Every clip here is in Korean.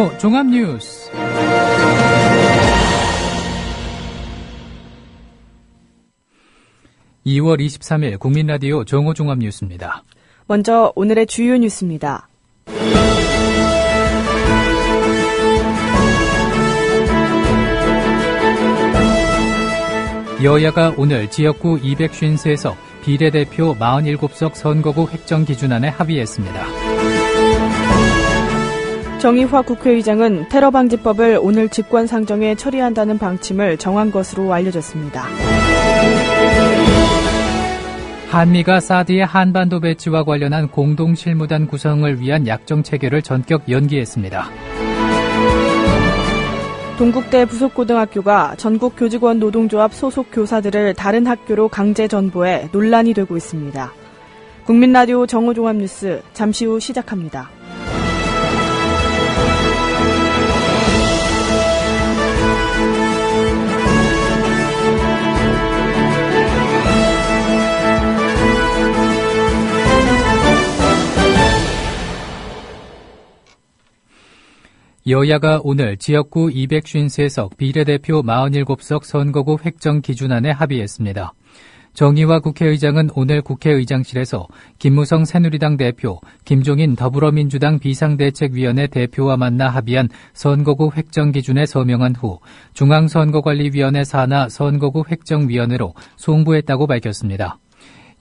정오 종합뉴스. (2월 23일) 국민라디오 정오 종합뉴스입니다. 먼저 오늘의 주요 뉴스입니다. 여야가 오늘 지역구 253석, 비례대표 47석 선거구 획정 기준안에 합의했습니다. 정의화 국회의장은 테러방지법을 오늘 직권상정에 처리한다는 방침을 정한 것으로 알려졌습니다. 한미가 사드의 한반도 배치와 관련한 공동실무단 구성을 위한 약정 체결을 전격 연기했습니다. 동국대 부속고등학교가 전국 교직원 노동조합 소속 교사들을 다른 학교로 강제 전보해 논란이 되고 있습니다. 국민라디오 정오종합뉴스 잠시 후 시작합니다. 여야가 오늘 지역구 253석, 비례대표 47석 선거구 획정 기준안에 합의했습니다. 정의화 국회의장은 오늘 국회의장실에서 김무성 새누리당 대표, 김종인 더불어민주당 비상대책위원회 대표와 만나 합의한 선거구 획정 기준에 서명한 후 중앙선거관리위원회 산하 선거구 획정위원회로 송부했다고 밝혔습니다.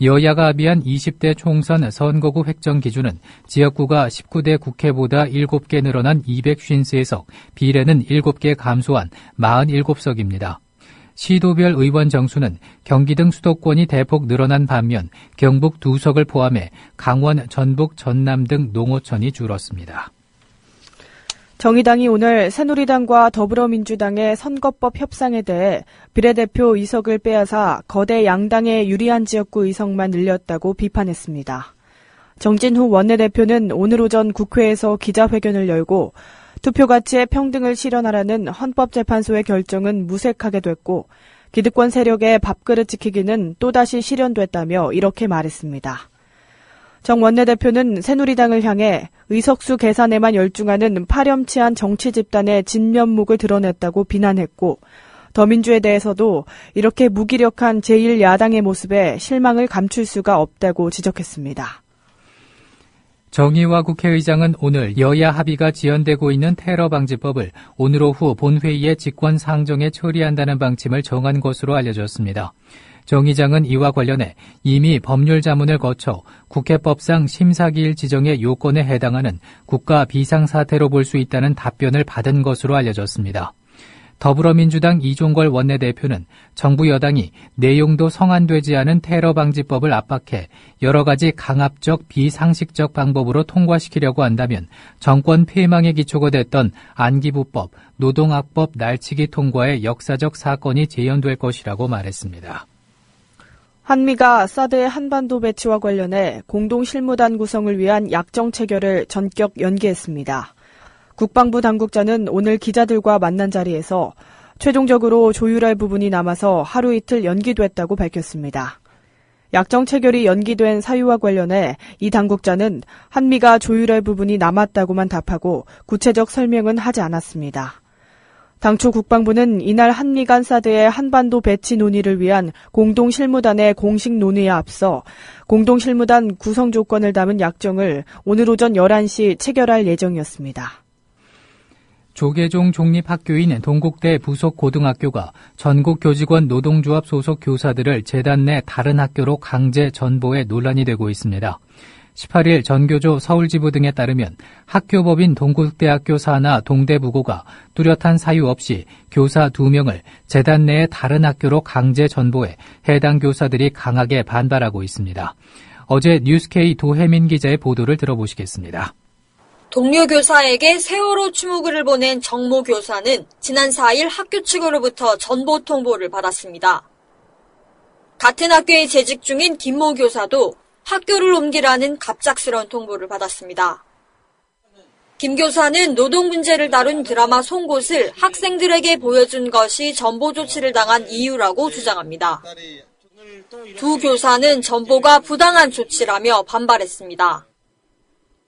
여야가 합의한 20대 총선 선거구 획정 기준은 지역구가 19대 국회보다 7개 늘어난 253석, 비례는 7개 감소한 47석입니다. 시도별 의원 정수는 경기 등 수도권이 대폭 늘어난 반면 경북 2석을 포함해 강원, 전북, 전남 등 농어촌이 줄었습니다. 정의당이 오늘 새누리당과 더불어민주당의 선거법 협상에 대해 비례대표 의석을 빼앗아 거대 양당의 유리한 지역구 의석만 늘렸다고 비판했습니다. 정진후 원내대표는 오늘 오전 국회에서 기자회견을 열고 투표 가치의 평등을 실현하라는 헌법재판소의 결정은 무색하게 됐고 기득권 세력의 밥그릇 지키기는 또다시 실현됐다며 이렇게 말했습니다. 정 원내대표는 새누리당을 향해 의석수 계산에만 열중하는 파렴치한 정치 집단의 진면목을 드러냈다고 비난했고 더민주에 대해서도 이렇게 무기력한 제1야당의 모습에 실망을 감출 수가 없다고 지적했습니다. 정의화 국회의장은 오늘 여야 합의가 지연되고 있는 테러방지법을 오늘 오후 본회의에 직권상정에 처리한다는 방침을 정한 것으로 알려졌습니다. 정 의장은 이와 관련해 이미 법률 자문을 거쳐 국회법상 심사기일 지정의 요건에 해당하는 국가 비상사태로 볼 수 있다는 답변을 받은 것으로 알려졌습니다. 더불어민주당 이종걸 원내대표는 정부 여당이 내용도 성안되지 않은 테러방지법을 압박해 여러 가지 강압적 비상식적 방법으로 통과시키려고 한다면 정권 폐망의 기초가 됐던 안기부법, 노동학법 날치기 통과의 역사적 사건이 재현될 것이라고 말했습니다. 한미가 사드의 한반도 배치와 관련해 공동실무단 구성을 위한 약정 체결을 전격 연기했습니다. 국방부 당국자는 오늘 기자들과 만난 자리에서 최종적으로 조율할 부분이 남아서 하루 이틀 연기됐다고 밝혔습니다. 약정 체결이 연기된 사유와 관련해 이 당국자는 한미가 조율할 부분이 남았다고만 답하고 구체적 설명은 하지 않았습니다. 당초 국방부는 이날 한미 간 사드의 한반도 배치 논의를 위한 공동실무단의 공식 논의에 앞서 공동실무단 구성 조건을 담은 약정을 오늘 오전 11시 체결할 예정이었습니다. 조계종 종립학교인 동국대 부속고등학교가 전국 교직원 노동조합 소속 교사들을 재단 내 다른 학교로 강제 전보해 논란이 되고 있습니다. 18일 전교조 서울지부 등에 따르면 학교법인 동국대학교 산하 동대부고가 뚜렷한 사유 없이 교사 2명을 재단 내의 다른 학교로 강제 전보해 해당 교사들이 강하게 반발하고 있습니다. 어제 뉴스K 도혜민 기자의 보도를 들어보시겠습니다. 동료 교사에게 세월호 추모글을 보낸 정모 교사는 지난 4일 학교 측으로부터 전보 통보를 받았습니다. 같은 학교에 재직 중인 김모 교사도 학교를 옮기라는 갑작스러운 통보를 받았습니다. 김 교사는 노동 문제를 다룬 드라마 송곳을 학생들에게 보여준 것이 전보 조치를 당한 이유라고 주장합니다. 두 교사는 전보가 부당한 조치라며 반발했습니다.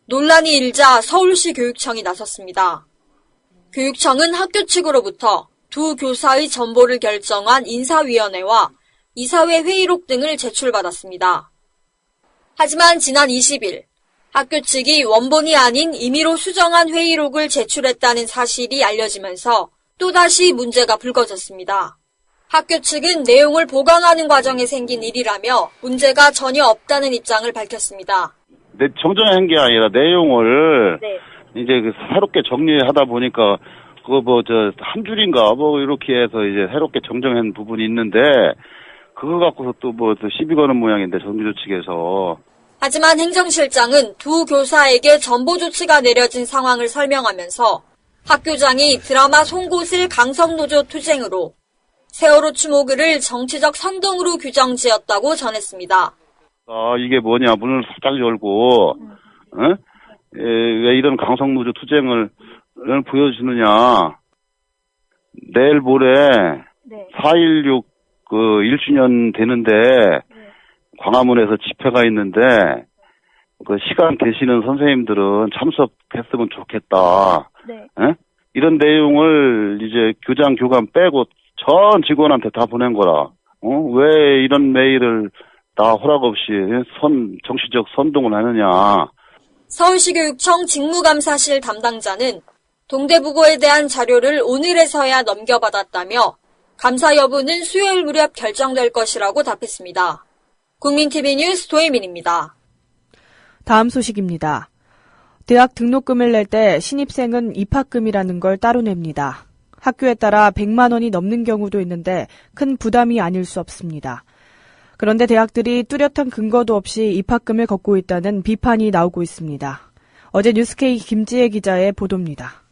논란이 일자 서울시 교육청이 나섰습니다. 교육청은 학교 측으로부터 두 교사의 전보를 결정한 인사위원회와 이사회 회의록 등을 제출받았습니다. 하지만 지난 20일 학교 측이 원본이 아닌 임의로 수정한 회의록을 제출했다는 사실이 알려지면서 또다시 문제가 불거졌습니다. 학교 측은 내용을 보강하는 과정에 생긴 일이라며 문제가 전혀 없다는 입장을 밝혔습니다. 정정한 게 아니라 내용을 네. 이제 새롭게 정리하다 보니까 한 줄인가 이렇게 해서 이제 새롭게 정정한 부분이 있는데 그거 갖고서 또 시비 거는 모양인데 정규조 측에서. 하지만 행정실장은 두 교사에게 전보 조치가 내려진 상황을 설명하면서 학교장이 드라마 송곳을 강성노조 투쟁으로 세월호 추모글을 정치적 선동으로 규정지었다고 전했습니다. 이게 뭐냐, 문을 살짝 열고, 왜 이런 강성노조 투쟁을 보여주느냐. 내일 모레 4.16 1주년 되는데 광화문에서 집회가 있는데 시간 되시는 선생님들은 참석했으면 좋겠다. 이런 내용을 이제 교장, 교감 빼고 전 직원한테 다 보낸 거라. 왜 이런 메일을 다 허락 없이 정치적 선동을 하느냐. 서울시교육청 직무감사실 담당자는 동대부고에 대한 자료를 오늘에서야 넘겨받았다며 감사 여부는 수요일 무렵 결정될 것이라고 답했습니다. 국민TV 뉴스 도혜민입니다. 다음 소식입니다. 대학 등록금을 낼 때 신입생은 입학금이라는 걸 따로 냅니다. 학교에 따라 100만 원이 넘는 경우도 있는데 큰 부담이 아닐 수 없습니다. 그런데 대학들이 뚜렷한 근거도 없이 입학금을 걷고 있다는 비판이 나오고 있습니다. 어제 뉴스K 김지혜 기자의 보도입니다.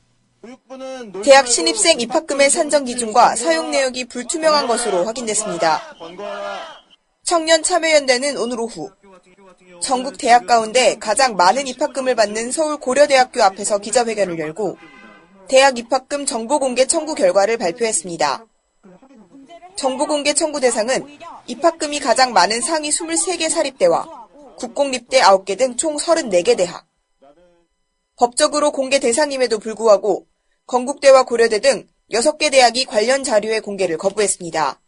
대학 신입생 입학금의 산정 기준과 사용 내역이 불투명한 것으로 확인됐습니다. 청년참여연대는 오늘 오후 전국 대학 가운데 가장 많은 입학금을 받는 서울 고려대학교 앞에서 기자회견을 열고 대학 입학금 정보공개 청구 결과를 발표했습니다. 정보공개 청구 대상은 입학금이 가장 많은 상위 23개 사립대와 국공립대 9개 등 총 34개 대학. 법적으로 공개 대상임에도 불구하고 건국대와 고려대 등 6개 대학이 관련 자료의 공개를 거부했습니다.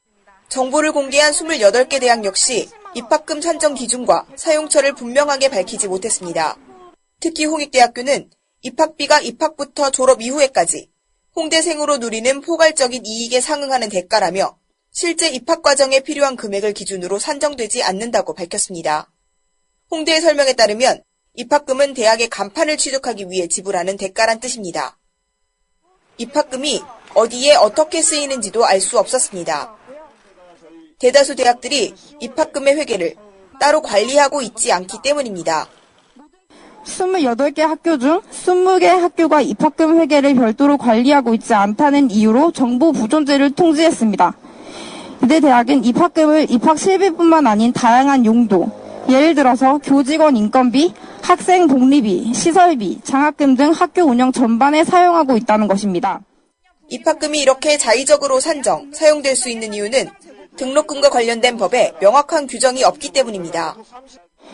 정보를 공개한 28개 대학 역시 입학금 산정 기준과 사용처를 분명하게 밝히지 못했습니다. 특히 홍익대학교는 입학비가 입학부터 졸업 이후에까지 홍대생으로 누리는 포괄적인 이익에 상응하는 대가라며 실제 입학 과정에 필요한 금액을 기준으로 산정되지 않는다고 밝혔습니다. 홍대의 설명에 따르면 입학금은 대학의 간판을 취득하기 위해 지불하는 대가란 뜻입니다. 입학금이 어디에 어떻게 쓰이는지도 알 수 없었습니다. 대다수 대학들이 입학금의 회계를 따로 관리하고 있지 않기 때문입니다. 28개 학교 중 20개 학교가 입학금 회계를 별도로 관리하고 있지 않다는 이유로 정보 부존재를 통지했습니다. 이대 대학은 입학금을 입학 실비뿐만 아닌 다양한 용도, 예를 들어서 교직원 인건비, 학생 복리비, 시설비, 장학금 등 학교 운영 전반에 사용하고 있다는 것입니다. 입학금이 이렇게 자의적으로 산정, 사용될 수 있는 이유는 등록금과 관련된 법에 명확한 규정이 없기 때문입니다.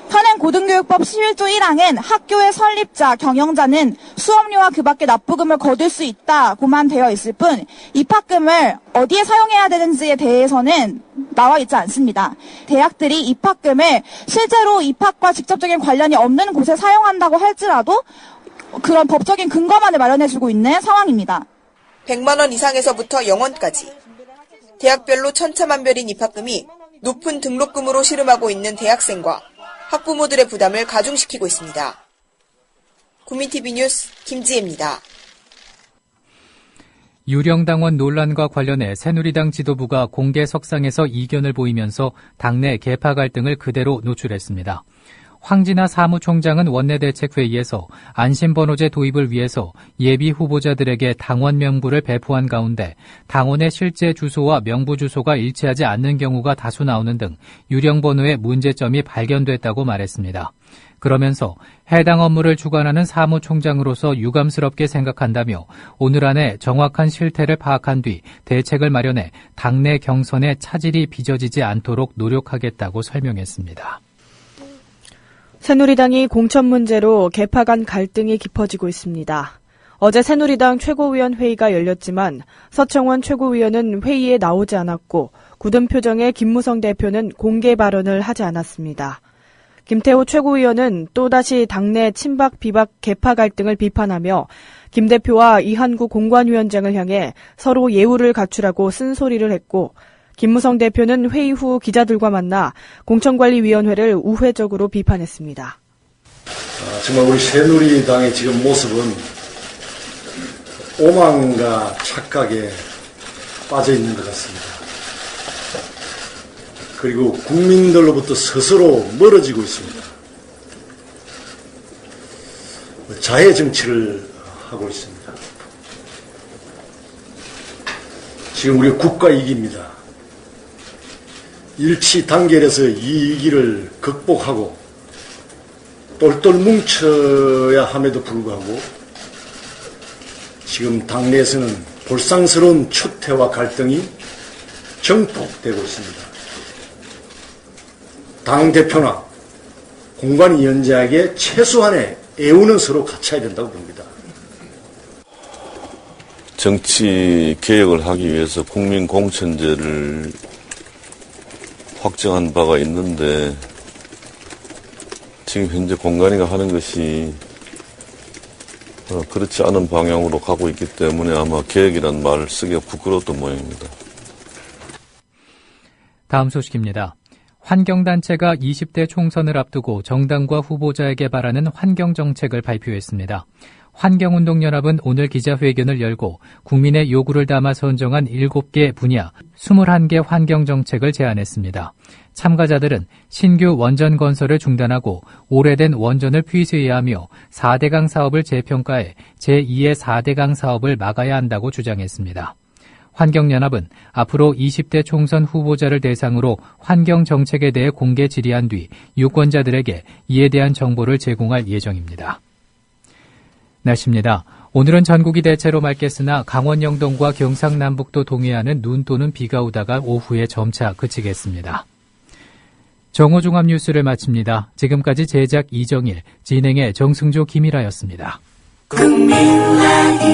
현행 고등교육법 11조 1항은 학교의 설립자, 경영자는 수업료와 그 밖의 납부금을 거둘 수 있다고만 되어 있을 뿐 입학금을 어디에 사용해야 되는지에 대해서는 나와 있지 않습니다. 대학들이 입학금을 실제로 입학과 직접적인 관련이 없는 곳에 사용한다고 할지라도 그런 법적인 근거만을 마련해주고 있는 상황입니다. 100만 원 이상에서부터 0원까지 대학별로 천차만별인 입학금이 높은 등록금으로 씨름하고 있는 대학생과 학부모들의 부담을 가중시키고 있습니다. 국민TV 뉴스 김지혜입니다. 유령당원 논란과 관련해 새누리당 지도부가 공개석상에서 이견을 보이면서 당내 계파 갈등을 그대로 노출했습니다. 황진하 사무총장은 원내대책회의에서 안심번호제 도입을 위해서 예비 후보자들에게 당원 명부를 배포한 가운데 당원의 실제 주소와 명부 주소가 일치하지 않는 경우가 다수 나오는 등 유령번호에 문제점이 발견됐다고 말했습니다. 그러면서 해당 업무를 주관하는 사무총장으로서 유감스럽게 생각한다며 오늘 안에 정확한 실태를 파악한 뒤 대책을 마련해 당내 경선에 차질이 빚어지지 않도록 노력하겠다고 설명했습니다. 새누리당이 공천 문제로 계파 간 갈등이 깊어지고 있습니다. 어제 새누리당 최고위원 회의가 열렸지만 서청원 최고위원은 회의에 나오지 않았고 굳은 표정의 김무성 대표는 공개 발언을 하지 않았습니다. 김태호 최고위원은 또다시 당내 친박, 비박, 계파 갈등을 비판하며 김 대표와 이한구 공관위원장을 향해 서로 예우를 갖추라고 쓴소리를 했고 김무성 대표는 회의 후 기자들과 만나 공천관리위원회를 우회적으로 비판했습니다. 정말 우리 새누리당의 지금 모습은 오만과 착각에 빠져 있는 것 같습니다. 그리고 국민들로부터 스스로 멀어지고 있습니다. 자해 정치를 하고 있습니다. 지금 우리가 국가 위기입니다. 일치 단결해서 이 위기를 극복하고 똘똘 뭉쳐야 함에도 불구하고 지금 당내에서는 볼상스러운 추태와 갈등이 정폭되고 있습니다. 당대표나 공관위원장에게 최소한의 애우는 서로 갖춰야 된다고 봅니다. 정치 개혁을 하기 위해서 국민 공천제를 확정한 바가 있는데 지금 현재 공관위가 하는 것이 그렇지 않은 방향으로 가고 있기 때문에 아마 개혁이라는 말을 쓰기가 부끄러웠던 모양입니다. 다음 소식입니다. 환경단체가 20대 총선을 앞두고 정당과 후보자에게 바라는 환경정책을 발표했습니다. 환경운동연합은 오늘 기자회견을 열고 국민의 요구를 담아 선정한 7개 분야 21개 환경정책을 제안했습니다. 참가자들은 신규 원전 건설을 중단하고 오래된 원전을 폐쇄해야 하며 4대강 사업을 재평가해 제2의 4대강 사업을 막아야 한다고 주장했습니다. 환경연합은 앞으로 20대 총선 후보자를 대상으로 환경정책에 대해 공개 질의한 뒤 유권자들에게 이에 대한 정보를 제공할 예정입니다. 날씨입니다. 오늘은 전국이 대체로 맑겠으나 강원 영동과 경상남북도 동해안은 눈 또는 비가 오다가 오후에 점차 그치겠습니다. 정오종합 뉴스를 마칩니다. 지금까지 제작 이정일, 진행의 정승조 김일아였습니다. 국민라디오